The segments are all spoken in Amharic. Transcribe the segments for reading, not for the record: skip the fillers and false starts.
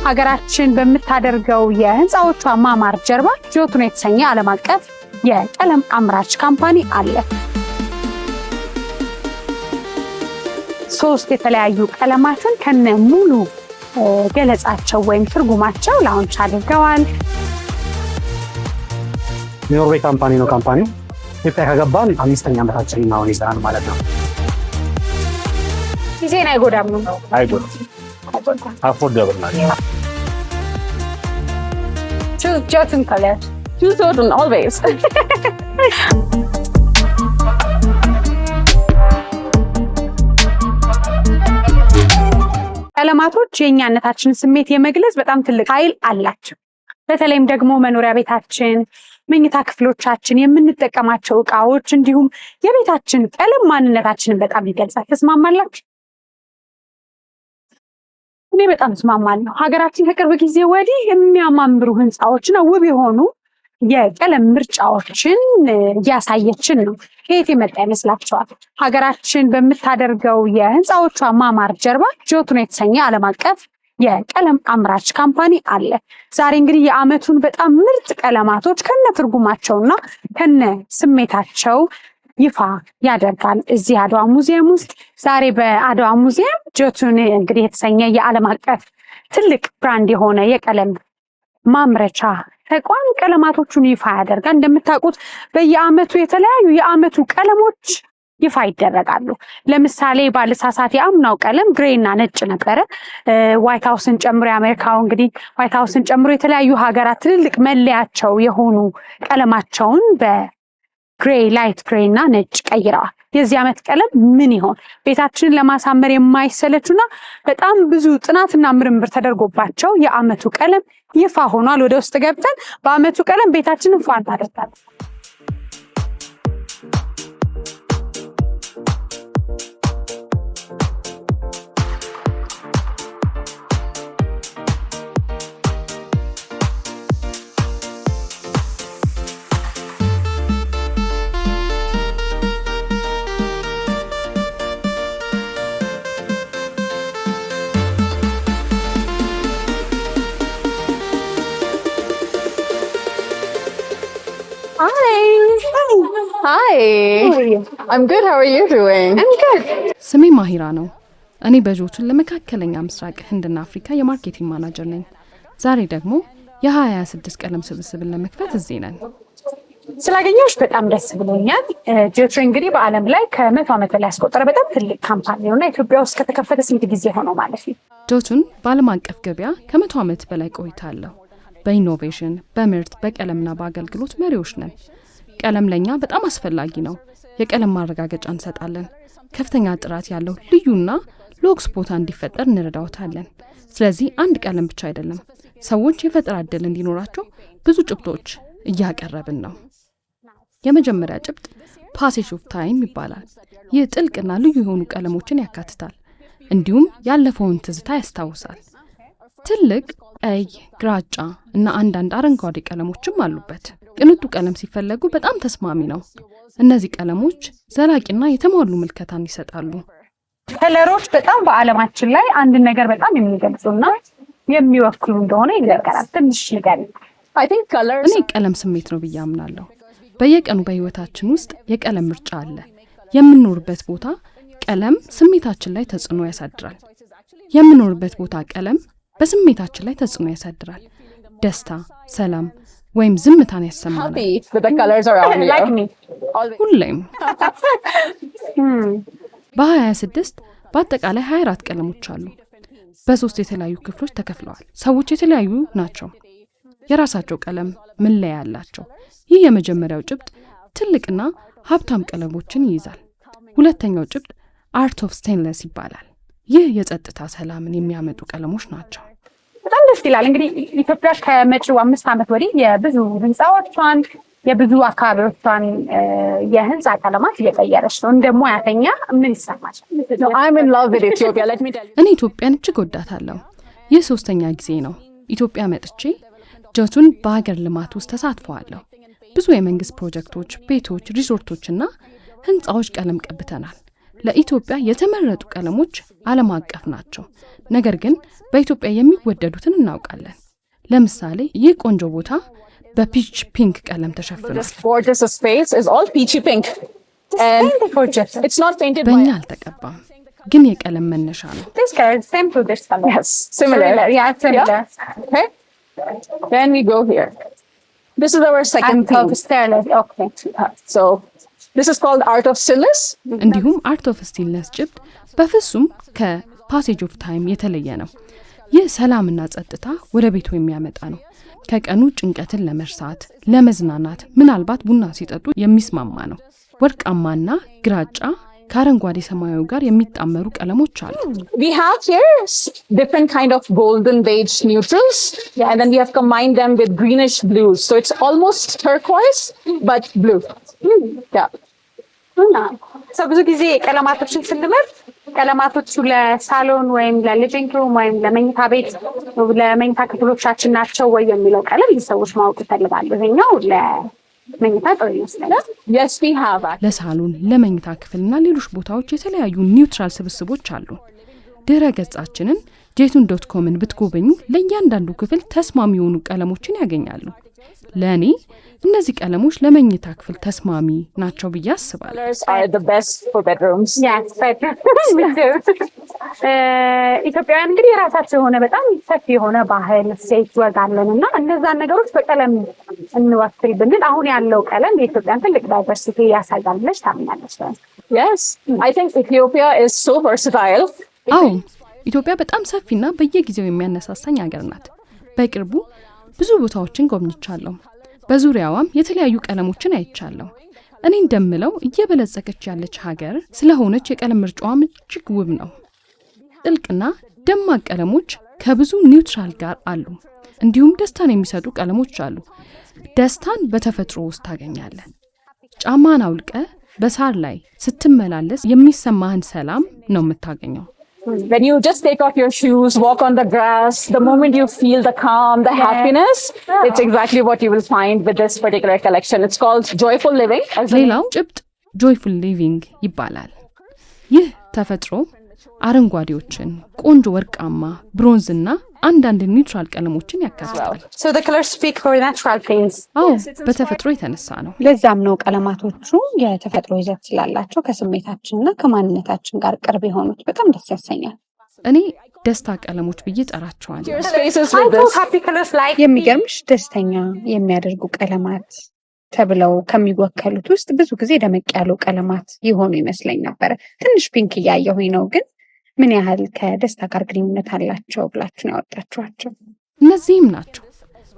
ሀገራችን በመታደርገው የህንጻዎቿ ማማር ጀርባ ጆቱን የተሰኘ ዓለም አቀፍ የቀለም አምራች ካምፓኒ አለ። ሶስት የተለያዩ ቀለማትን ከነ ሙሉ ገለጻቸው ወይም ትርጉማቸው ላውንች አድርገዋል። ኖርዌይ ካምፓኒ ነው። ካምፓኒው ኢትዮጵያ ከገባን 5ኛ ዓመታችን ነው ይዛን ማለት ነው። ጊዜን አይጎዳም ነው? አይጎዳም። አፎርደብል ነው። Choose Jotun color. Choose Jotun always. ቀለማቶች የኛነታችን ስሜት የመግለጽ በጣም ትልቅ ኃይል አላቸው። በተለይም ደግሞ መኖሪያ ቤታችን፣ መኝታ ክፍሎቻችን፣ የምንጠቀማቸው ዕቃዎች እንዲሁም የቤታችን ቀለም ማንነታችንን በጣም ይገልጻል። ተስማማላችሁ? እኔ በጣም እስማማለሁ። ሀገራችን ከቅርብ ጊዜ ወዲህ የሚያማምሩ ህንጻዎችና ውብ የሆኑ የቀለም ምርጫዎችን እያሳየችን ነው። ከየት የመጣ ይመስላችኋል? ሀገራችን በመታደርገው የህንጻዎቿ ማማር ጀርባ ጆቱን የተሰኘ ዓለም አቀፍ የቀለም አምራች ካምፓኒ አለ። ዛሬ እንግዲህ የዓመቱን በጣም ምርጥ ቀለማቶች ከነ ትርጉማቸውና ከነ ስሜታቸው ይፋ ያደርጋል እዚህ አድዋ ሙዚየም ውስጥ። ዛሬ በአድዋ ሙዚየም ጆቱን እንግዲህ የተሰኘ የዓለም አቀፍ ትልቅ ብራንድ የሆነ የቀለም ማምረቻ ተቋም ቀለማቶቹን ይፋ ያደርጋል። እንደምታውቁት በየዓመቱ የተለያዩ የዓመቱ ቀለሞች ይፋ ይደረጋሉ። ለምሳሌ ባለሳሳት የአምናው ቀለም ግሬና ነጭ ነበረ። ዋይት ሃውስን ጨምሮ የአሜሪካው እንግዲህ ዋይት ሃውስን ጨምሮ የተለያዩ ሀገራት ትልልቅ መለያቸው የሆኑ ቀለማቸውን በግሬ ላይት ግሬ እና ነጭ ቀይረዋል። የዚህ ዓመት ቀለም ምን ይሆን? ቤታችንን ለማሳመር የማይሰለቹና በጣም ብዙ ጥናትና ምርምር ተደርጎባቸው የዓመቱ ቀለም ይፋ ሆኗል። ወደ ውስጥ ገብተን በዓመቱ ቀለም ቤታችንን ፏን ታደርጋለን። Hi. I'm good. How are you doing? I'm good. ስሜ ማሂራ ነው። እኔ በጆቱን ለመካከለኛ ምስራቅ ህንድና አፍሪካ የማርኬቲንግ ማናጀር ነኝ። ዛሬ ደግሞ የ2026 ቀለም ስብስብን ለመክፈት እዚህ ነን። ስላገኘሁሽ በጣም ደስ ብሎኛል። ጆቱን እንግዲህ በዓለም ላይ ከ100 ዓመት በላይ ያስቆጠረ በጣም ትልቅ ካምፓኒ ነውና ኢትዮጵያ ውስጥ ከተከፈተ ስንት ጊዜ ሆነው ማለት ነው? ጆቱን በዓለም አቀፍ ገበያ ከ100 ዓመት በላይ ቆይታ አለው። በኢኖቬሽን፣ በምርት፣ በቀለምና በአገልግሎት መሪዎች ነን። ቀለም ለኛ በጣም አስፈላጊ ነው። የቀለም ማረጋገጫ እንሰጣለን። ከፍተኛ ጥራት ያለው ልዩና ሎክስ ቦታ እንዲፈጠር እንረዳውታለን። ስለዚህ አንድ ቀለም ብቻ አይደለም፣ ሰዎች የፈጠራ ዕድል እንዲኖራቸው ብዙ ጭብጦች እያቀረብን ነው። የመጀመሪያ ጭብጥ ፓሴጅ ኦፍ ታይም ይባላል። ይህ ጥልቅና ልዩ የሆኑ ቀለሞችን ያካትታል፣ እንዲሁም ያለፈውን ትዝታ ያስታውሳል። ትልቅ ቀይ፣ ግራጫ እና አንዳንድ አረንጓዴ ቀለሞችም አሉበት። ቅንጡ ቀለም ሲፈለጉ በጣም ተስማሚ ነው። እነዚህ ቀለሞች ዘላቂና የተሟሉ ምልከታን ይሰጣሉ። ከለሮች በጣም በዓለማችን ላይ አንድ ነገር በጣም የሚገልጹና የሚወክሉ እንደሆነ ይነገራል። ትንሽ ነገር እኔ ቀለም ስሜት ነው ብዬ አምናለሁ። በየቀኑ በህይወታችን ውስጥ የቀለም ምርጫ አለ። የምንኖርበት ቦታ ቀለም ስሜታችን ላይ ተጽዕኖ ያሳድራል። የምንኖርበት ቦታ ቀለም በስሜታችን ላይ ተጽዕኖ ያሳድራል። ደስታ፣ ሰላም ወይም ዝምታን ያሰማናል። ሁሌም በ2026 በአጠቃላይ 24 ቀለሞች አሉ። በ3 የተለያዩ ክፍሎች ተከፍለዋል። ሰዎች የተለያዩ ናቸው፣ የራሳቸው ቀለም መለያ ያላቸው። ይህ የመጀመሪያው ጭብጥ ትልቅና ሀብታም ቀለሞችን ይይዛል። ሁለተኛው ጭብጥ አርት ኦፍ ስቴንለስ ይባላል። ይህ የጸጥታ ሰላምን የሚያመጡ ቀለሞች ናቸው። በጣም ደስ ይላል። እንግዲህ ኢትዮጵያ ከመጪው 5 ዓመት ወዲህ የብዙ ህንጻዎቿን የብዙ አካባቢዎቿን የህንፃ ቀለማት እየቀየረች ነው። እንደ ሙያተኛ ምን ይሰማል? I'm in love with Ethiopia. Let me tell you. እኔ ኢትዮጵያን እጅግ ወዳታለሁ። ይህ 3ኛ ጊዜ ነው ኢትዮጵያ መጥቼ ጆቱን በሀገር ልማት ውስጥ ተሳትፈዋለሁ። ብዙ የመንግስት ፕሮጀክቶች፣ ቤቶች፣ ሪዞርቶችና ህንፃዎች ቀለም ቀብተናል። ለኢትዮጵያ የተመረጡ ቀለሞች ዓለም አቀፍ ናቸው። ነገር ግን በኢትዮጵያ የሚወደዱትን እናውቃለን። ለምሳሌ ይህ ቆንጆ ቦታ በፒች ፒንክ ቀለም ተሸፍኗል። This gorgeous space is all peachy pink. And it's not painted በእኛ by... አልተቀባም፣ ግን የቀለም መነሻ ነው። This color is same to this color. Yes, similar. Yeah, similar. Okay. Then we go here. This is our second And of theme. stairless. Okay. So this is called Art of Stillness. እንዲሁም አርት ኦፍ ስቲልነስ ጭብጥ በፍጹም ከፓሴጅ ኦፍ ታይም የተለየ ነው። ይህ ሰላምና ጸጥታ ወደ ቤቱ የሚያመጣ ነው። ከቀኑ ጭንቀትን ለመርሳት፣ ለመዝናናት፣ ምናልባት ቡና ሲጠጡ የሚስማማ ነው። ወርቃማና ግራጫ ከአረንጓዴ ሰማያዊ ጋር የሚጣመሩ ቀለሞች አሉ። We have here different kind of golden beige neutrals, and then we have combined them with greenish blues. So it's almost turquoise, but blue. Yeah. ሰው ብዙ ጊዜ ቀለማቶችን ስንመርጥ ቀለማቶቹ ለሳሎን ወይም ለሊቪንግ ሩም ወይም ለመኝታ ቤት ለመኝታ ክፍሎቻችን ናቸው ወይ የሚለው ቀለም ሰዎች ማወቅ ይፈልጋሉ። ይሄኛው ለመኝታ ጥሩ ይመስላል። Yes, we have. ለሳሎን፣ ለመኝታ ክፍልና ሌሎች ቦታዎች የተለያዩ ኒውትራል ስብስቦች አሉ። ድረ ገጻችንን ጄቱን.comን ብትጎበኙ ለእያንዳንዱ ክፍል ተስማሚ የሆኑ ቀለሞችን ያገኛሉ። ለእኔ እነዚህ ቀለሞች ለመኝታ ክፍል ተስማሚ ናቸው ብዬ አስባለሁ። Colors are the best for bedrooms. Yes, better. ኢትዮጵያውያን እንግዲህ የራሳቸው የሆነ በጣም ሰፊ የሆነ ባህል፣ ሴት ወግ አለን እና እነዛን ነገሮች በቀለም እንወክል ብንል አሁን ያለው ቀለም የኢትዮጵያን ትልቅ ዳይቨርሲቲ ያሳያል ብለሽ ታምኛለሽ? Yes, I think Ethiopia is so versatile. አዎ ኢትዮጵያ በጣም ሰፊና በየጊዜው የሚያነሳሳኝ ሀገር ናት። በቅርቡ ብዙ ቦታዎችን ጎብኝቻለሁ። በዙሪያዋም የተለያዩ ቀለሞችን አይቻለሁ። እኔ እንደምለው እየበለጸገች ያለች ሀገር ስለሆነች የቀለም ምርጫዋም እጅግ ውብ ነው። ጥልቅና ደማቅ ቀለሞች ከብዙ ኒውትራል ጋር አሉ። እንዲሁም ደስታን የሚሰጡ ቀለሞች አሉ። ደስታን በተፈጥሮ ውስጥ ታገኛለህ። ጫማን አውልቀ በሳር ላይ ስትመላለስ የሚሰማህን ሰላም ነው የምታገኘው። When you just take off your shoes, walk on the grass, the moment you feel the calm, the happiness, it's exactly what you will find with this particular collection. It's called Joyful Living. ሌላው ጭብጥ ጆይፉል ሊቪንግ ይባላል። ይህ ተፈጥሮ አረንጓዴዎችን፣ ቆንጆ ወርቃማ፣ ብሮንዝና አንዳንድ ኒውትራል ቀለሞችን ያካትታል። So the colors speak for natural things. አዎ በተፈጥሮ የተነሳ ነው። ለዛም ነው ቀለማቶቹ የተፈጥሮ ይዘት ስላላቸው ከስሜታችንና ከማንነታችን ጋር ቅርብ የሆኑት። በጣም ደስ ያሰኛል። እኔ ደስታ ቀለሞች ብዬ ጠራቸዋለሁ። Your spaces with this. የሚገርምሽ ደስተኛ የሚያደርጉ ቀለማት ተብለው ከሚወከሉት ውስጥ ብዙ ጊዜ ደመቅ ያሉ ቀለማት የሆኑ ይመስለኝ ነበረ። ትንሽ ፒንክ እያየሁኝ ነው፣ ግን ምን ያህል ከደስታ ጋር ግንኙነት አላቸው ብላችሁ ነው ያወጣችኋቸው? እነዚህም ናቸው።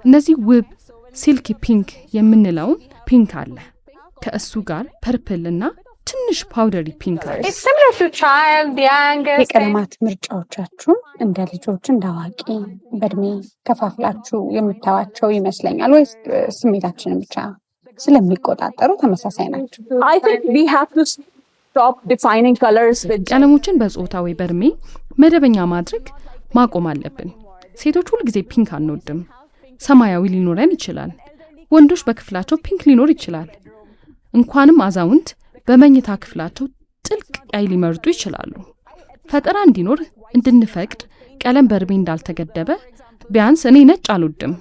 እነዚህ ውብ ሲልኪ ፒንክ የምንለውን ፒንክ አለ። ከእሱ ጋር ፐርፕል እና ትንሽ ፓውደሪ ፒንክ አለ። የቀለማት ምርጫዎቻችሁን እንደ ልጆች እንደ አዋቂ በእድሜ ከፋፍላችሁ የምታዋቸው ይመስለኛል ወይስ ስሜታችንን ብቻ ስለሚቆጣጠሩ ተመሳሳይ ናቸው? I think we have to stop defining colors with ቀለሞችን በጾታ ወይ በእድሜ መደበኛ ማድረግ ማቆም አለብን። ሴቶች ሁል ጊዜ ፒንክ አንወድም። ሰማያዊ ሊኖረን ይችላል። ወንዶች በክፍላቸው ፒንክ ሊኖር ይችላል። እንኳንም አዛውንት በመኝታ ክፍላቸው ጥልቅ ቀይ ሊመርጡ ይችላሉ። ፈጠራ እንዲኖር እንድንፈቅድ ቀለም በእድሜ እንዳልተገደበ ቢያንስ እኔ ነጭ አልወድም።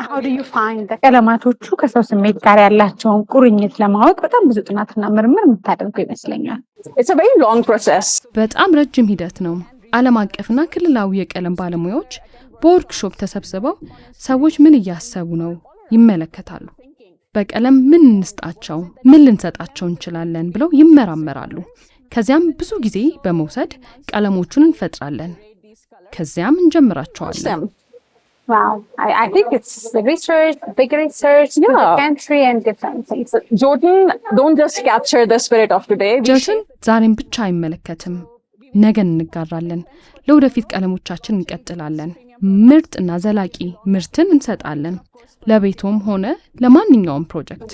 How do you find ቀለማቶቹ ከሰው ስሜት ጋር ያላቸውን ቁርኝት ለማወቅ በጣም ብዙ ጥናትና ምርምር የምታደርጉ ይመስለኛል? It's a very long process. በጣም ረጅም ሂደት ነው። ዓለም አቀፍና ክልላዊ የቀለም ባለሙያዎች በወርክሾፕ ተሰብስበው ሰዎች ምን እያሰቡ ነው ይመለከታሉ። በቀለም ምን እንስጣቸው፣ ምን ልንሰጣቸው እንችላለን ብለው ይመራመራሉ። ከዚያም ብዙ ጊዜ በመውሰድ ቀለሞቹን እንፈጥራለን። ከዚያም እንጀምራቸዋለን። Wow, I think it's the research, big research, to the country and different things. Jotun don't just capture the spirit of today. ጆቱን ዛሬን ብቻ አይመለከትም። ነገን እንጋራለን። ለወደፊት ቀለሞቻችን እንቀጥላለን። ምርጥ እና ዘላቂ ምርትን እንሰጣለን ለቤቶም ሆነ ለማንኛውም ፕሮጀክት።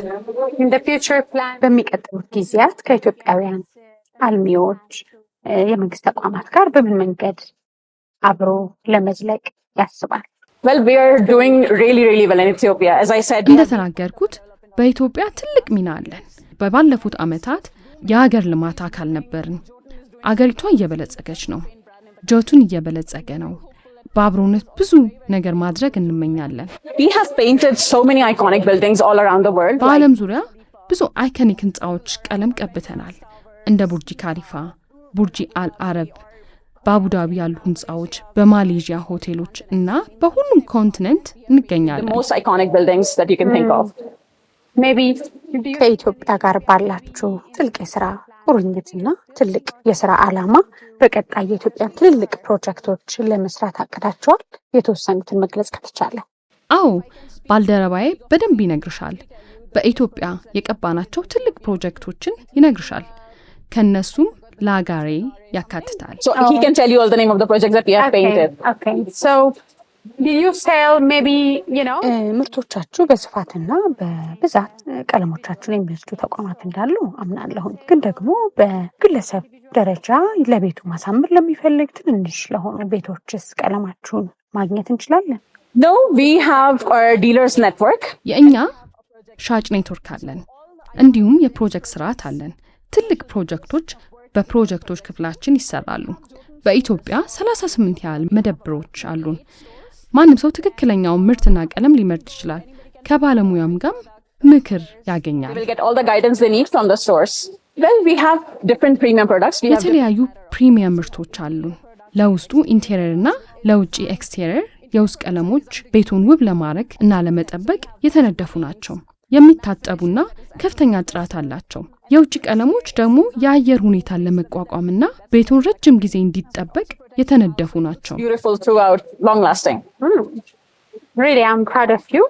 በሚቀጥሉት ጊዜያት ከኢትዮጵያውያን አልሚዎች የመንግስት ተቋማት ጋር በምን መንገድ አብሮ ለመዝለቅ ያስባል? Well, we are doing really well in Ethiopia. As I said, እንደተናገርኩት በኢትዮጵያ ትልቅ ሚና አለን። በባለፉት ዓመታት የሀገር ልማት አካል ነበርን። አገሪቷ እየበለጸገች ነው። ጆቱን እየበለጸገ ነው። በአብሮነት ብዙ ነገር ማድረግ እንመኛለን። we have painted so many iconic buildings all around the world. በዓለም ዙሪያ ብዙ አይኮኒክ ህንፃዎች ቀለም ቀብተናል። እንደ ቡርጂ ካሊፋ፣ ቡርጂ አል አረብ፣ በአቡዳቢ ያሉ ህንፃዎች፣ በማሌዥያ ሆቴሎች እና በሁሉም ኮንቲኔንት እንገኛለን። The most iconic buildings that you can think of. maybe ከኢትዮጵያ ጋር ባላችሁ ጥልቅ የስራ ቁርኝትና ትልቅ የስራ ዓላማ በቀጣይ የኢትዮጵያ ትልልቅ ፕሮጀክቶች ለመስራት አቅዳቸዋል? የተወሰኑትን መግለጽ ከተቻለ። አዎ፣ ባልደረባዬ በደንብ ይነግርሻል። በኢትዮጵያ የቀባናቸው ትልቅ ፕሮጀክቶችን ይነግርሻል። ከነሱም ላጋሬ ያካትታል። So he can tell you all the name of the projects that we have painted. Okay. So did you sell maybe, ምርቶቻችሁ በስፋትና በብዛት ቀለሞቻችሁን የሚወስዱ ተቋማት እንዳሉ አምናለሁ። ግን ደግሞ በግለሰብ ደረጃ ለቤቱ ማሳመር ለሚፈልግ ትንንሽ ለሆኑ ቤቶችስ ቀለማችሁን ማግኘት እንችላለን? No, we have our dealers network. የእኛ ሻጭ ኔትወርክ አለን። እንዲሁም የፕሮጀክት ስርዓት አለን። ትልቅ ፕሮጀክቶች በፕሮጀክቶች ክፍላችን ይሰራሉ። በኢትዮጵያ 38 ያህል መደብሮች አሉን። ማንም ሰው ትክክለኛውን ምርትና ቀለም ሊመርጥ ይችላል። ከባለሙያም ጋር ምክር ያገኛል። They will get all the guidance they need from the stores. Well, we have different premium products. We have የተለያዩ ፕሪሚየም ምርቶች አሉን። ለውስጡ ኢንቴሪየር እና ለውጪ ኤክስቴሪየር የውስጥ ቀለሞች ቤቱን ውብ ለማድረግ እና ለመጠበቅ የተነደፉ ናቸው። የሚታጠቡና ከፍተኛ ጥራት አላቸው። የውጭ ቀለሞች ደግሞ የአየር ሁኔታን ለመቋቋምና ቤቱን ረጅም ጊዜ እንዲጠበቅ የተነደፉ ናቸው። beautiful throughout, long lasting. Really, I'm proud of you.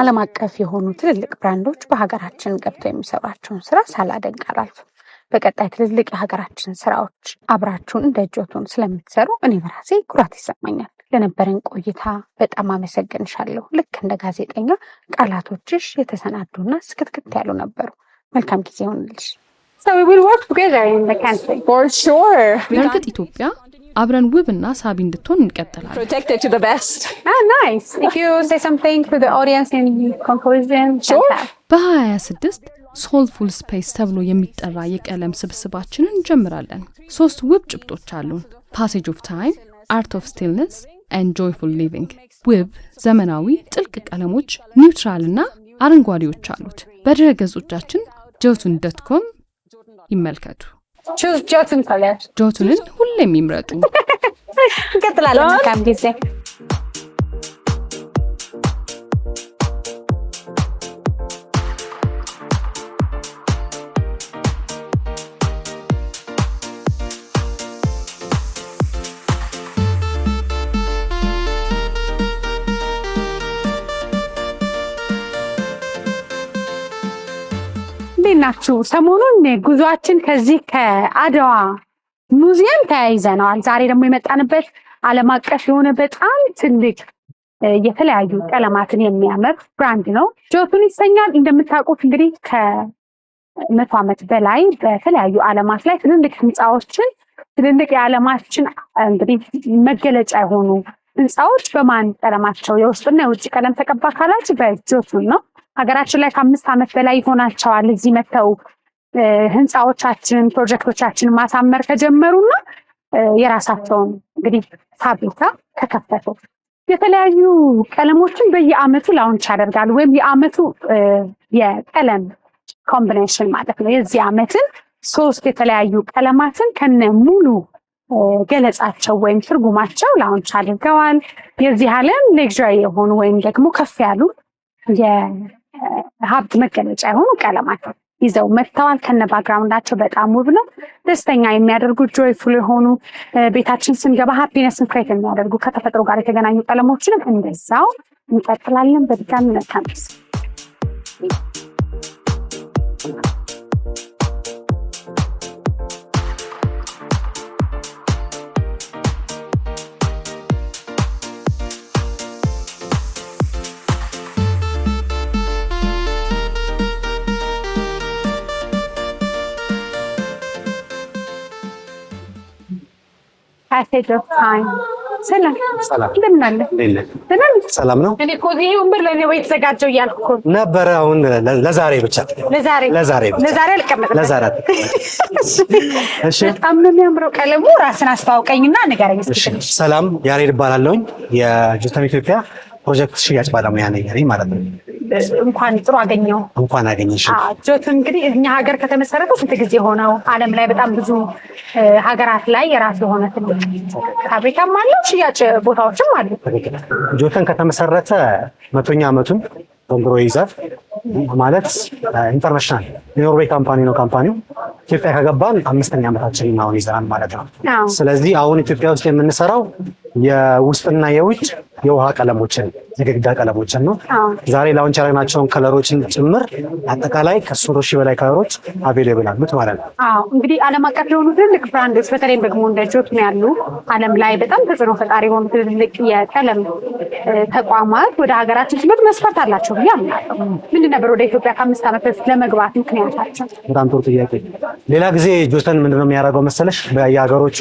ዓለም አቀፍ የሆኑ ትልልቅ ብራንዶች በሀገራችን ገብተው የሚሰሯቸውን ስራ ሳላደንቅ አላልፍም። በቀጣይ ትልልቅ የሀገራችን ስራዎች አብራችሁን እንደ ጆቱን ስለምትሰሩ እኔ በራሴ ኩራት ይሰማኛል። ለነበረን ቆይታ በጣም አመሰግንሻለሁ። ልክ እንደ ጋዜጠኛ ቃላቶችሽ የተሰናዱና ስክትክት ያሉ ነበሩ። መልካም ጊዜ ይሁንልሽ። So we will work together in the country. For sure. በእርግጥ ኢትዮጵያ አብረን ውብና ሳቢ እንድትሆን እንቀጥላለን። Protect it to the best. Nice. If you say something to the audience in conclusion. Sure. በ26 ሶልፉል ስፔስ ተብሎ የሚጠራ የቀለም ስብስባችንን እንጀምራለን። 3 ውብ ጭብጦች አሉን። ፓሴጅ ኦፍ ታይም፣ አርት ኦፍ ስቲልነስ and joyful living። ውብ ዘመናዊ ጥልቅ ቀለሞች፣ ኒውትራል እና አረንጓዴዎች አሉት። በድረ ገጾቻችን jotun.com ይመልከቱ። Choose Jotun color. ጆቱንን ሁሌም ይምረጡ። እንቀጥላለን። መልካም ጊዜ። ናችሁ? ሰሞኑን ጉዟችን ከዚህ ከአድዋ ሙዚየም ተያይዘናል። ዛሬ ደግሞ የመጣንበት ዓለም አቀፍ የሆነ በጣም ትልቅ የተለያዩ ቀለማትን የሚያመርት ብራንድ ነው። ጆቱን ይሰኛል። እንደምታውቁት እንግዲህ ከ100 ዓመት በላይ በተለያዩ ዓለማት ላይ ትልልቅ ህንፃዎችን ትልልቅ የዓለማችን እንግዲህ መገለጫ የሆኑ ህንፃዎች በማን ቀለማቸው የውስጥና የውጭ ቀለም ተቀባ ካላችሁ በጆቱን ነው። ሀገራችን ላይ ከ5 ዓመት በላይ ይሆናቸዋል እዚህ መተው ህንፃዎቻችንን ፕሮጀክቶቻችንን ማሳመር ከጀመሩና የራሳቸውን እንግዲህ ፋብሪካ ከከፈቱ የተለያዩ ቀለሞችን በየአመቱ ላውንች ያደርጋሉ። ወይም የአመቱ የቀለም ኮምቢኔሽን ማለት ነው። የዚህ አመትን 3 የተለያዩ ቀለማትን ከነ ሙሉ ገለጻቸው ወይም ትርጉማቸው ላውንች አድርገዋል። የዚህ ዓለም ሌክዠሪ የሆኑ ወይም ደግሞ ከፍ ያሉ የሀብት መገለጫ የሆኑ ቀለማት ይዘው መጥተዋል። ከነ ባክግራውንዳቸው በጣም ውብ ነው። ደስተኛ የሚያደርጉ ጆይፉል የሆኑ ቤታችን ስንገባ ሃፒነስን ክሬት የሚያደርጉ ከተፈጥሮ ጋር የተገናኙ ቀለሞችንም እንደዛው እንቀጥላለን። በድጋሚ መልካም ጊዜ። passage of time ሰላም ሰላም እንደምን አለ? ሰላም ነው። እኔ እኮ ይሄ ወንበር ለኔ ወይ ተዘጋጀው እያልኩ እኮ ነበረ። አሁን ለዛሬ ብቻ ለዛሬ አልቀመጥም። ለዛሬ እሺ። በጣም ነው የሚያምረው ቀለሙ። ራስን አስተዋውቀኝና ንገረኝ እስኪ። ሰላም ያሬድ እባላለሁኝ። የጆተን ኢትዮጵያ ፕሮጀክት ሽያጭ ባለሙያ ነኝ ማለት ነው። እንኳን ጥሩ አገኘው። እንኳን አገኘሽ። ጆተን እንግዲህ እኛ ሀገር ከተመሰረተ ስንት ጊዜ ሆነው? ዓለም ላይ በጣም ብዙ ሀገራት ላይ የራሱ የሆነ ትልቅ ፋብሪካም አለው፣ ሽያጭ ቦታዎችም አሉ። ጆተን ከተመሰረተ 100ኛ ዓመቱን ዘንድሮ ይይዛል። ማለት ኢንተርናሽናል የኖርዌይ ካምፓኒ ነው። ካምፓኒው ኢትዮጵያ ከገባን 5ኛ ዓመታችንን አሁን ይዘናል ማለት ነው። ስለዚህ አሁን ኢትዮጵያ ውስጥ የምንሰራው የውስጥና የውጭ የውሃ ቀለሞችን የግድግዳ ቀለሞችን ነው። ዛሬ ላውንች ያደረግናቸውን ከለሮችን ጭምር አጠቃላይ ከ300 ሺህ በላይ ከለሮች አቬሌብል አሉት ማለት ነው። እንግዲህ ዓለም አቀፍ የሆኑ ትልልቅ ብራንዶች በተለይም ደግሞ እንደ ጆተን ያሉ ዓለም ላይ በጣም ተጽዕኖ ፈጣሪ የሆኑ ትልልቅ የቀለም ተቋማት ወደ ሀገራችን ሲመጡ መስፈርት አላቸው ብዬ አምናለሁ። ምንድን ነበር ወደ ኢትዮጵያ ከ5 ዓመት በፊት ለመግባት ምክንያታቸው? በጣም ጥሩ ጥያቄ። ሌላ ጊዜ ጆተን ምንድነው የሚያደርገው መሰለሽ? በየሀገሮቹ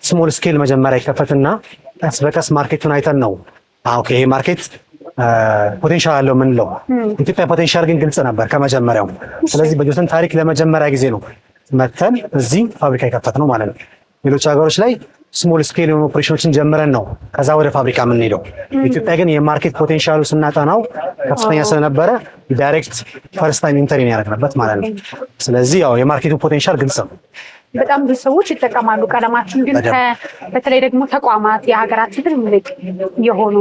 ስሞል ስኬል መጀመሪያ ይከፈትና ቀስ በቀስ ማርኬቱን አይተን ነው ኦኬ ይሄ ማርኬት ፖቴንሻል አለው ምንለው። ኢትዮጵያ ፖቴንሻል ግን ግልጽ ነበር ከመጀመሪያው። ስለዚህ በጆተን ታሪክ ለመጀመሪያ ጊዜ ነው መተን እዚህ ፋብሪካ የከፈት ነው ማለት ነው። ሌሎች ሀገሮች ላይ ስሞል ስኬል የሆኑ ኦፕሬሽኖችን ጀምረን ነው ከዛ ወደ ፋብሪካ የምንሄደው። ኢትዮጵያ ግን የማርኬት ፖቴንሻሉ ስናጠናው ከፍተኛ ስለነበረ ዳይሬክት ፈርስት ታይም ኢንተር ያደረግንበት ማለት ነው። ስለዚህ ያው የማርኬቱ ፖቴንሻል ግልጽ ነው። በጣም ብዙ ሰዎች ይጠቀማሉ ቀለማችን። ግን በተለይ ደግሞ ተቋማት የሀገራችን ትልልቅ የሆኑ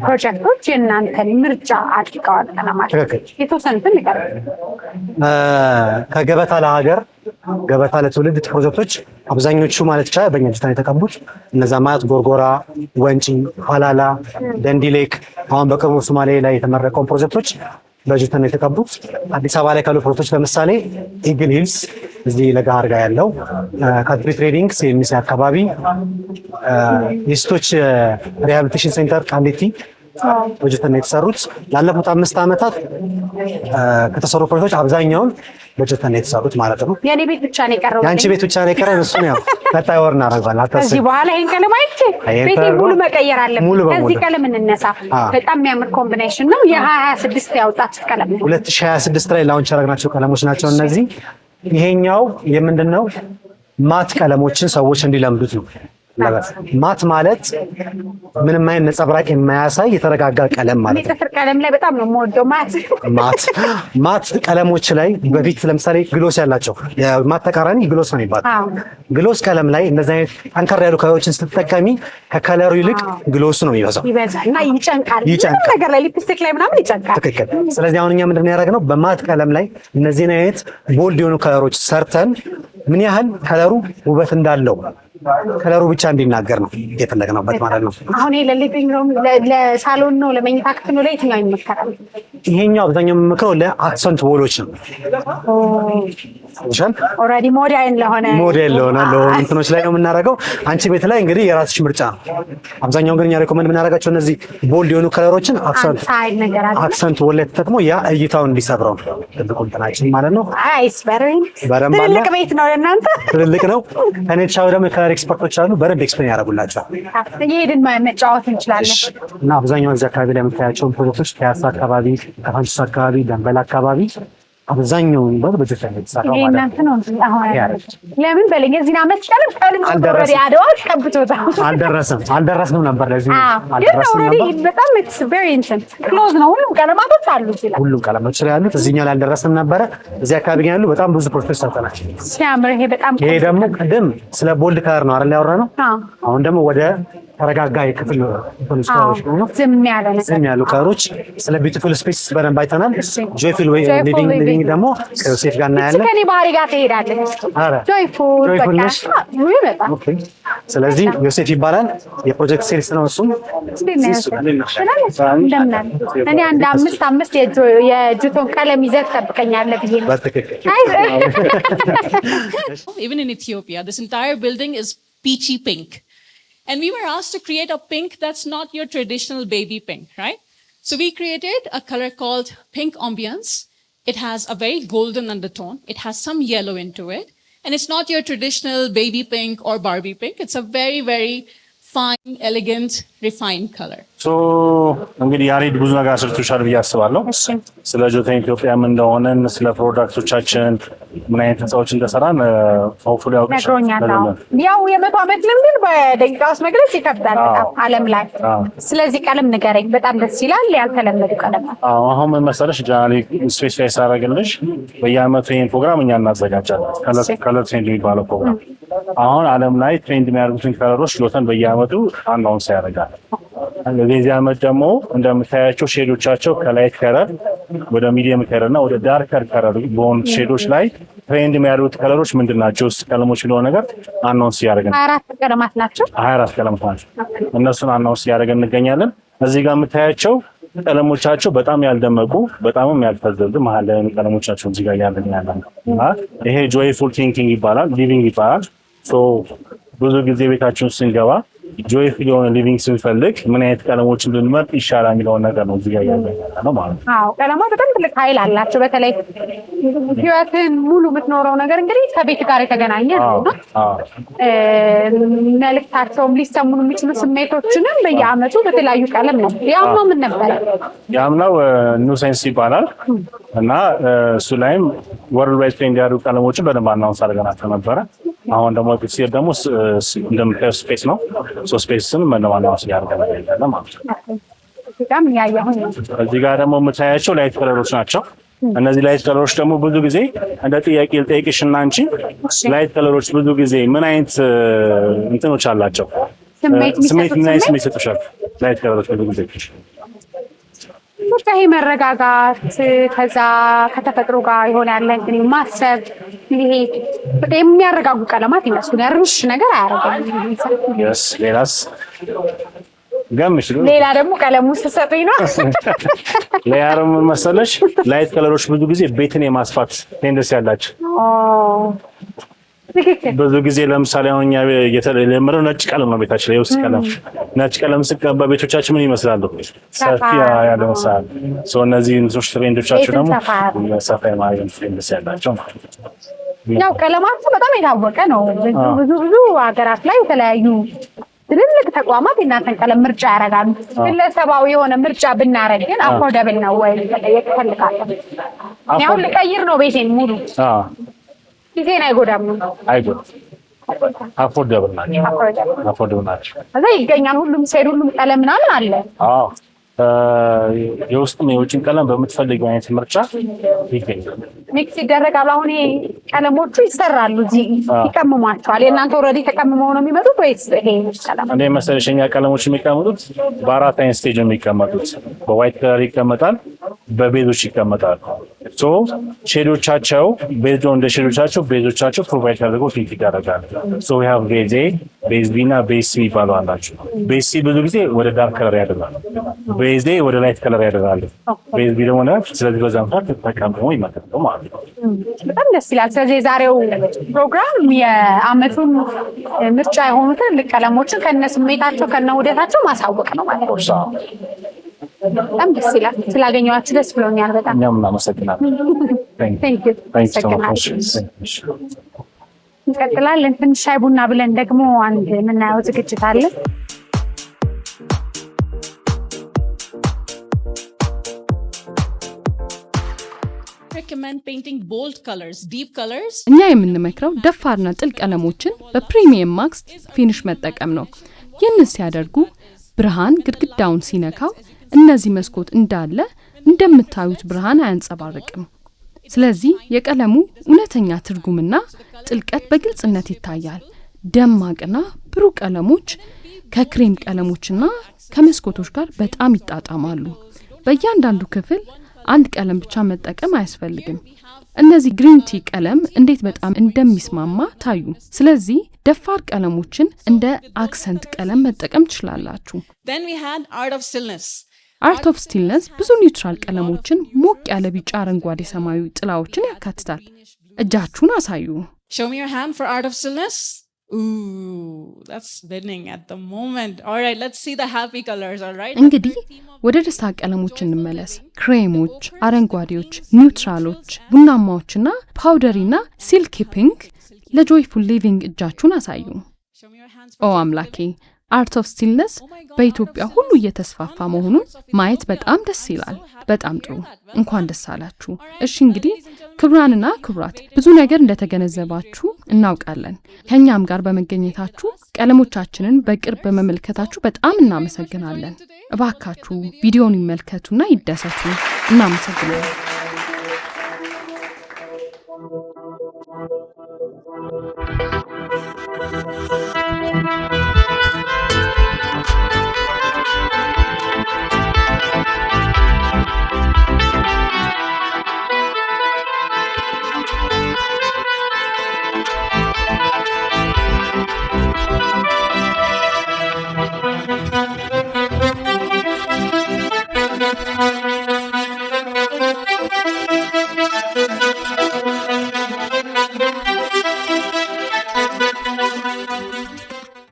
ፕሮጀክቶች የእናንተን ምርጫ አድርገዋል። ቀለማችን የተወሰኑትን ይቀርብ ከገበታ ለሀገር ገበታ ለትውልድ ፕሮጀክቶች አብዛኞቹ ማለት ይቻላል በእኛ ጆተን የተቀቡት እነዛ ማለት ጎርጎራ፣ ወንጪ፣ ሀላላ፣ ደንዲ ሌክ አሁን በቅርቡ ሶማሌ ላይ የተመረቀውን ፕሮጀክቶች በጆተን የተቀቡት። አዲስ አበባ ላይ ካሉ ፕሮጀክቶች ለምሳሌ ኢግል ሂልስ እዚህ ለጋር ጋር ያለው ካንትሪ ትሬዲንግ ሲኤምሲ አካባቢ፣ የሴቶች ሪሃቢሊቴሽን ሴንተር ቃሊቲ በጆተን የተሰሩት። ላለፉት 5 ዓመታት ከተሰሩ ፕሮጀክቶች አብዛኛውን በጆተን የተሰሩት ማለት ነው። የኔ ቤት ብቻ ነው የቀረው። ያንቺ ቤት ብቻ ነው የቀረው። እሱ ነው ቀጣይ ወር እናደርጋለን። ከዚህ በኋላ ይሄን ቀለም አይቼ ቤቴ ሙሉ መቀየር አለብን። ከዚህ ቀለም እንነሳ። በጣም የሚያምር ኮምቢኔሽን ነው። የ2026 ያወጣችሁት ቀለም ነው። 2026 ላይ ላውንች ያደረግናቸው ቀለሞች ናቸው እነዚህ። ይሄኛው የምንድነው ማት ቀለሞችን ሰዎች እንዲለምዱት ነው። ማት ማለት ምንም አይነት ነጸብራቅ የማያሳይ የተረጋጋ ቀለም ማለት ነው። ጥፍር ቀለም ላይ በጣም ነው የምወደው ማት ቀለሞች ላይ በፊት ለምሳሌ ግሎስ ያላቸው የማት ተቃራኒ ግሎስ ነው የሚባለው። ግሎስ ቀለም ላይ እንደዚህ አይነት ጠንከር ያሉ ከለሮችን ስትጠቀሚ ከከለሩ ይልቅ ግሎስ ነው የሚበዛው እና ይጨንቃል። ነገር ላይ ሊፕስቲክ ላይ ምናምን ይጨንቃል። ትክክል። ስለዚህ አሁን እኛ ምንድን ነው ያደረግነው በማት ቀለም ላይ እነዚህን አይነት ቦልድ የሆኑ ከለሮች ሰርተን ምን ያህል ከለሩ ውበት እንዳለው ከለሩ ብቻ እንዲናገር ነው የፈለግነውበት ማለት ነው። አሁን ለሊቪንግ ሩም ለሳሎን ነው ለመኝታ ክፍል ነው ለየትኛው ይመከራል? ይሄኛው አብዛኛው የምመክረው ለአክሰንት ወሎች ነው። ኦልሬዲ ሞዴል ለሆነ እንትኖች ላይ ነው የምናደርገው። አንቺ ቤት ላይ እንግዲህ የራስሽ ምርጫ ነው። አብዛኛውን ግን እኛ ሬኮመንድ የምናደርጋቸው እነዚህ ቦልድ የሆኑ ከለሮችን አክሰንት ወል ላይ ተጠቅሞ ያ እይታውን እንዲሰብረው ነው ትልቁ እንትናችን ማለት ነው። ትልቅ ቤት ነው ለእናንተ ትልልቅ ነው። ከኔ ተሻው ደግሞ ከለር ኤክስፐርቶች አሉ በደንብ ኤክስፕሌን ያደርጉላቸዋል። እየሄድን መጫወት እንችላለን። እና አብዛኛውን እዚህ አካባቢ ላይ የምታያቸውን ፕሮጀክቶች ፒያሳ አካባቢ፣ ካሳንቺስ አካባቢ፣ ደንበል አካባቢ አብዛኛውን በጆተን የተሰራው ማለት ነው። ለምን በለኝ እዚህ አመት ቀለም አደዋል ቀብቶታል። አልደረስንም ነበር ለዚህ በጣም ኢትስ ቬሪ ኢንተንስ ክሎዝ ነው። ሁሉም ቀለማቶች አሉ ይላል። ሁሉም ቀለማቶች ያሉት እዚህኛው ላይ አልደረስንም ነበረ። እዚህ አካባቢ ያሉ በጣም ብዙ ፕሮጀክቶች ሰርተናል። ሲያምር ይሄ በጣም ይሄ ደግሞ ቅድም ስለ ቦልድ ከለር ነው አይደል ያወራነው። አሁን ደግሞ ወደ ተረጋጋ የክፍል ስራዎች ነው። ዝም ያሉ ከለሮች ስለ ቢዩቲፉል ስፔስ በደንብ አይተናል። ጆይፉል ሊቪንግ ደግሞ ከዮሴፍ ጋር እናያለን። ከኔ ባህሪ ጋር ትሄዳለች። ጆይፉል በቃ ኦኬ። ስለዚህ ዮሴፍ ይባላል የፕሮጀክት ሴልስ ነው እሱም። እኔ አንድ 5 የጆተን ቀለም ይዘህ ትጠብቀኛለህ ብዬ ነው። Even in Ethiopia, this entire building is peachy pink. And we were asked to create a pink that's not your traditional baby pink, right? So we created a color called Pink Ambience. It has a very golden undertone. It has some yellow into it. And it's not your traditional baby pink or Barbie pink. It's a very, very fine, elegant, refined color. So እንግዲህ ያሬድ ብዙ ነገር አስርቶሻል ብዬ አስባለሁ። ስለ ጆተን ኢትዮጵያ ምን እንደሆነ ስለ ፕሮዳክቶቻችን ምን አይነት ህንፃዎች እንደሰራን ሆፕፉሊ ነግሮኛል። ያው የመቶ ዓመት ልምድን በደቂቃ ውስጥ መግለጽ ይከብዳል በጣም ዓለም ላይ። ስለዚህ ቀለም ንገረኝ። በጣም ደስ ይላል ያልተለመዱ ቀለም። አሁን ምን መሰለሽ ጃኒ ስፔሲፋይ ሳደርግልሽ በየዓመቱ ይሄን ፕሮግራም እኛ እናዘጋጃለን። ከለር ትሬንድ የሚባለው ፕሮግራም አሁን ዓለም ላይ ትሬንድ የሚያደርጉትን ከለሮች ጆተን በየዓመቱ አናውንስ ያደርጋል። በዚህ ዓመት ደግሞ እንደምታያቸው ሼዶቻቸው ከላይት ከለር ወደ ሚዲየም ከለር እና ወደ ዳርከር ከለር በሆኑ ሼዶች ላይ ትሬንድ የሚያደርጉት ከለሮች ምንድን ናቸው? ቀለሞች የሚለውን ነገር አናውንስ ያደርጋል። 24 ቀለማት ናቸው። 24 ቀለማት ናቸው። እነሱን አናውንስ ያደርገን እንገኛለን። እዚህ ጋር የምታያቸው ቀለሞቻቸው በጣም ያልደመቁ በጣምም ያልፈዘዙ መሀል ላይ ቀለሞቻቸው እዚህ ጋር ያለን እና ይሄ ጆይፉል ቲንኪንግ ይባላል፣ ሊቪንግ ይባላል። ሶ ብዙ ጊዜ ቤታችን ስንገባ ጆይፉል የሆነ ሊቪንግ ስንፈልግ ምን አይነት ቀለሞችን ብንመርጥ ይሻላል የሚለውን ነገር ነው እዚህ ጋር ያለው ማለት ነው። አዎ ቀለማት በጣም ትልቅ ኃይል አላቸው። በተለይ ህይወትን ሙሉ የምትኖረው ነገር እንግዲህ ከቤት ጋር የተገናኘ ነውና መልእክታቸውም ሊሰሙን የሚችሉ ስሜቶችንም በየዓመቱ በተለያዩ ቀለም ነው። ያምናው ምን ነበር? ያምናው ኒው ሳይንስ ይባላል እና እሱ ላይም ወርልድ ዋይድ ትሬንድ ያሉ ቀለሞችን በደንብ አናውንስ አድርገናቸው ነበረ። አሁን ደግሞ ፒክቸር ደግሞ እንደምታየው ስፔስ ነው። ሶ ስፔስን መነዋናው ያደርጋል ማለት ነው። እዚህ ጋር ደግሞ የምታያቸው ላይት ከለሮች ናቸው። እነዚህ ላይት ከለሮች ደግሞ ብዙ ጊዜ እንደ ጥያቄ ልጠይቅሽና አንቺ ላይት ከለሮች ብዙ ጊዜ ምን አይነት እንትኖች አላቸው? ስሜት ምን አይነት ስሜት ይሰጡሻል? ላይት ከለሮች ብዙ ጊዜ ይሄ መረጋጋት ከዛ ከተፈጥሮ ጋር የሆነ ያለ እንግዲህ ማሰብ ይሄ የሚያረጋጉ ቀለማት ይመስሉኛል። ሩሽ ነገር አያረጋግም። ሌላስ ገምሽ? ሌላ ደግሞ ቀለሙ ተሰጠኝ ነው። ሌላ ደግሞ መሰለሽ ላይት ከለሮች ብዙ ጊዜ ቤትን የማስፋት ቴንደንሲ ያላቸው። ብዙ ጊዜ ለምሳሌ አሁን እኛ የተለመደው ነጭ ቀለም ነው ቤታችን ላይ ውስጥ ቀለም ነጭ ቀለም ስቀባ ቤቶቻችን ምን ይመስላሉ? ሰፊ ያለ መሳል ሶ እነዚህ እንትኖች ትሬንዶቻቸው ደግሞ ሰፋ የማድረግ ትሬንድስ ያላቸው ማለት ነው። ያው ቀለማቱ በጣም የታወቀ ነው። ብዙ ሀገራት ላይ የተለያዩ ትልልቅ ተቋማት የእናንተን ቀለም ምርጫ ያደርጋሉ። ግለሰባዊ የሆነ ምርጫ ብናረግ ግን አፎርደብል ነው ወይ ልጠየቅ እፈልጋለሁ። ያው ልቀይር ነው ቤቴን ሙሉ ጊዜን አይጎዳም ነው? አይጎዳም። አፎርደብል ናቸው። እዛ ይገኛል። ሁሉም ሴድ ሁሉም ቀለም ምናምን አለ። አዎ የውስጥም የውጭን ቀለም በምትፈልገው አይነት ምርጫ ይገኛል። ሚክስ ይደረጋል። አሁን ይሄ ቀለሞቹ ይሰራሉ፣ እዚህ ይቀምሟቸዋል። የእናንተ ኦልሬዲ ተቀምመው ነው የሚመጡት ወይስ ይሄ ቀለም? እንደ መሰለሽ የኛ ቀለሞች የሚቀመጡት በአራት አይነት ስቴጅ ነው የሚቀመጡት። በዋይት ከለር ይቀመጣል፣ በቤዞች ይቀመጣል። ሶ ሼዶቻቸው ቤዞ እንደ ሼዶቻቸው ቤዞቻቸው ፕሮቫይድ አድርገው ፊት ይደረጋል። ሶ ዊ ሃቭ ቤዝ ኤ፣ ቤዝ ቢ እና ቤዝ ሲ ይባሉ አላቸው። ቤዝ ሲ ብዙ ጊዜ ወደ ዳርክ ከለር ያደርጋል። ቤዝ ኤ ወደ ላይት ከለር ያደርጋል። ቤዝ ቢ ደግሞ ስለዚህ በዛ ምክንያት ተቀምሞ ይመጣል ማለት ነው። በጣም ደስ ይላል። ስለዚህ የዛሬው ፕሮግራም የዓመቱን ምርጫ የሆኑትን ትልቅ ቀለሞችን ከነ ስሜታቸው ከነ ውደታቸው ማሳወቅ ነው ማለት ነው። በጣም ደስ ይላል። ስላገኘኋችሁ ደስ ብሎኛል በጣም። እኛም እናመሰግናለን። Thank you። እንቀጥላለን። ትንሽ ሻይ ቡና ብለን ደግሞ አንድ የምናየው ዝግጅት አለ። Recommend painting bold colors, deep colors. እኛ የምንመክረው ደፋርና ጥልቅ ቀለሞችን በፕሪሚየም ማክስ ፊኒሽ መጠቀም ነው። ይህንን ሲያደርጉ ብርሃን ግድግዳውን ሲነካው እነዚህ መስኮት እንዳለ እንደምታዩት ብርሃን አያንጸባርቅም። ስለዚህ የቀለሙ እውነተኛ ትርጉምና ጥልቀት በግልጽነት ይታያል። ደማቅና ብሩህ ቀለሞች ከክሬም ቀለሞችና ከመስኮቶች ጋር በጣም ይጣጣማሉ። በእያንዳንዱ ክፍል አንድ ቀለም ብቻ መጠቀም አያስፈልግም። እነዚህ ግሪን ቲ ቀለም እንዴት በጣም እንደሚስማማ ታዩ። ስለዚህ ደፋር ቀለሞችን እንደ አክሰንት ቀለም መጠቀም ትችላላችሁ። Then we had Art of Stillness. አርት ኦፍ ስቲልነስ ብዙ ኒውትራል ቀለሞችን ሞቅ ያለ ቢጫ፣ አረንጓዴ፣ ሰማያዊ ጥላዎችን ያካትታል። እጃችሁን አሳዩ። Show me your hand for Art of Stillness. Ooh, that's winning at the moment. All right, let's see the happy colors, all right? እንግዲህ ወደ ደስታ ቀለሞች እንመለስ። ክሬሞች፣ አረንጓዴዎች፣ ኒውትራሎች፣ ቡናማዎችና ፓውደሪና ሲልኪ ፒንክ ለጆይፉል ሊቪንግ እጃችሁን አሳዩ። ኦ አምላኬ አርት ኦፍ ስቲልነስ በኢትዮጵያ ሁሉ እየተስፋፋ መሆኑን ማየት በጣም ደስ ይላል። በጣም ጥሩ እንኳን ደስ አላችሁ። እሺ እንግዲህ ክብራንና ክብራት ብዙ ነገር እንደተገነዘባችሁ እናውቃለን። ከኛም ጋር በመገኘታችሁ ቀለሞቻችንን በቅርብ በመመልከታችሁ በጣም እናመሰግናለን። እባካችሁ ቪዲዮውን ይመልከቱና ይደሰቱ። እናመሰግናለን።